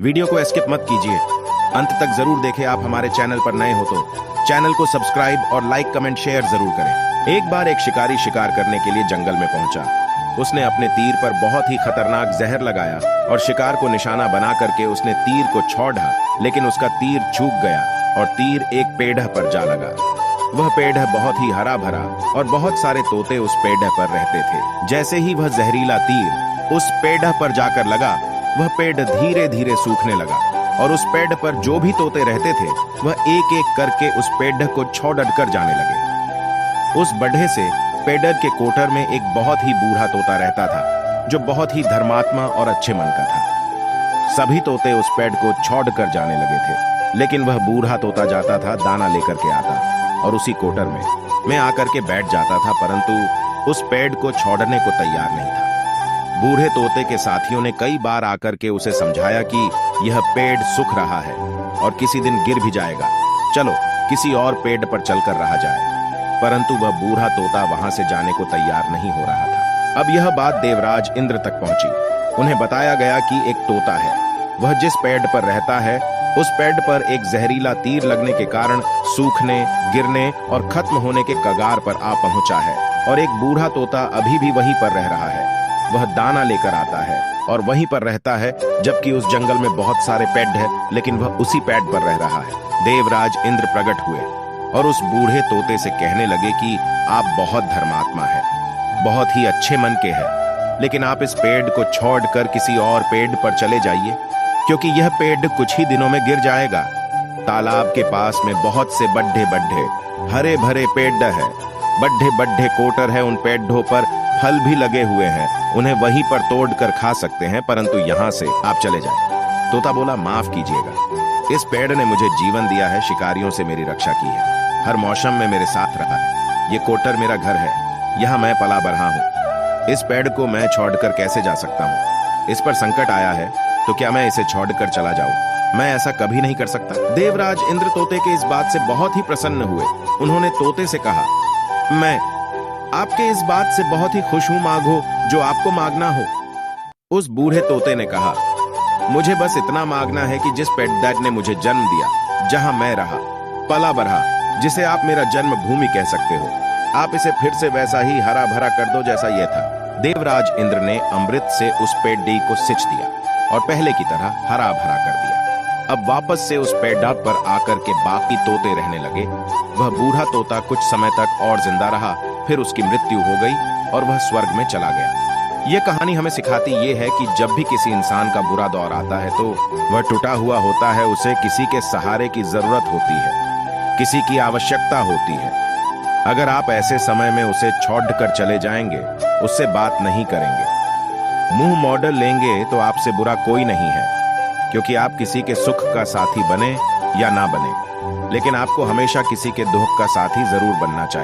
Video को skip मत कीजिए, अंत तक जरूर देखें। आप हमारे चैनल पर नए हो तो चैनल को सब्सक्राइब और लाइक कमेंट शेयर जरूर करें। एक बार एक शिकारी शिकार करने के लिए जंगल में पहुंचा। उसने अपने तीर पर बहुत ही खतरनाक जहर लगाया और शिकार को निशाना बना करके उसने तीर को छोड़ा, लेकिन उसका तीर चूक गया और तीर एक पेड़ पर जा लगा। वह पेड़ बहुत ही हरा भरा और बहुत सारे तोते उस पेड़ पर रहते थे। जैसे ही वह जहरीला तीर उस पेड़ पर जाकर लगा, वह पेड़ धीरे धीरे सूखने लगा और उस पेड़ पर जो भी तोते रहते थे वह एक एक करके उस पेड़ को छोड़ कर जाने लगे। उस बढ़े से पेड़ के कोटर में एक बहुत ही बूढ़ा तोता रहता था, जो बहुत ही धर्मात्मा और अच्छे मन का था। सभी तोते उस पेड़ को छोड़ कर जाने लगे थे, लेकिन वह बूढ़ा तोता जाता था, दाना लेकर के आता और उसी कोटर में आकर के बैठ जाता था, परंतु उस पेड़ को छोड़ने को तैयार नहीं था। बूढ़े तोते के साथियों ने कई बार आकर के उसे समझाया कि यह पेड़ सूख रहा है और किसी दिन गिर भी जाएगा, चलो किसी और पेड़ पर चलकर रहा जाए, परंतु वह बूढ़ा तोता वहां से जाने को तैयार नहीं हो रहा था। अब यह बात देवराज इंद्र तक पहुंची। उन्हें बताया गया कि एक तोता है, वह जिस पेड़ पर रहता है उस पेड़ पर एक जहरीला तीर लगने के कारण सूखने, गिरने और खत्म होने के कगार पर आ पहुंचा है, और एक बूढ़ा तोता अभी भी वहीं पर रह रहा है। वह दाना लेकर आता है और वहीं पर रहता है, जबकि उस जंगल में बहुत सारे पेड़ हैं, लेकिन वह उसी पेड़ पर रह रहा है। देवराज इंद्र प्रकट हुए और उस बूढ़े तोते से कहने लगे कि आप बहुत धर्मात्मा है, बहुत ही अच्छे मन के हैं, लेकिन आप इस पेड़ को छोड़कर किसी और पेड़ पर चले जाइए, क्योंकि यह पेड़ कुछ ही दिनों में गिर जाएगा। तालाब के पास में बहुत से बड्ढे बड्ढे हरे भरे पेड़ है, बड्ढे बड्ढे कोटर है, उन पेड़ों पर फल भी लगे हुए हैं, उन्हें वहीं पर तोड़ कर खा सकते हैं, परंतु यहाँ से आप चले जाएं। तोता बोला, माफ कीजिएगा, इस पेड़ ने मुझे जीवन दिया है, शिकारियों से मेरी रक्षा की है, हर मौसम में मेरे साथ रहा है। ये कोटर मेरा घर है, यहाँ मैं पला बढ़ा हूँ। इस पेड़ को मैं छोड़कर कैसे जा सकता हूँ? इस पर संकट आया है तो क्या मैं इसे छोड़कर चला जाऊं? मैं ऐसा कभी नहीं कर सकता। देवराज इंद्र तोते के इस बात से बहुत ही प्रसन्न हुए। उन्होंने तोते से कहा, मैं आपके इस बात से बहुत ही खुश हूं, मांगो जो आपको मांगना हो। उस बूढ़े तोते ने कहा, मुझे बस इतना मांगना है कि जिस पेड़ ने मुझे जन्म दिया, जहां मैं रहा, पला बढ़ा, जिसे आप मेरा जन्म भूमि कह सकते हो, आप इसे फिर से वैसा ही हरा भरा कर दो जैसा यह था। देवराज इंद्र ने अमृत से उस पेड़ को सिंच दिया और पहले की तरह हरा भरा कर दिया। अब वापस से उस पेड़ पर आकर के बाकी तोते रहने लगे। वह बूढ़ा तोता कुछ समय तक और जिंदा रहा, फिर उसकी मृत्यु हो गई और वह स्वर्ग में चला गया। यह कहानी हमें सिखाती ये है कि जब भी किसी इंसान का बुरा दौर आता है तो वह टूटा हुआ होता है, उसे किसी के सहारे की जरूरत होती है, किसी की आवश्यकता होती है। अगर आप ऐसे समय में उसे छोड़कर चले जाएंगे, उससे बात नहीं करेंगे, मुंह मोड़ लेंगे, तो आपसे बुरा कोई नहीं है, क्योंकि आप किसी के सुख का साथी बने या ना बने, लेकिन आपको हमेशा किसी के दुख का साथी जरूर बनना चाहिए।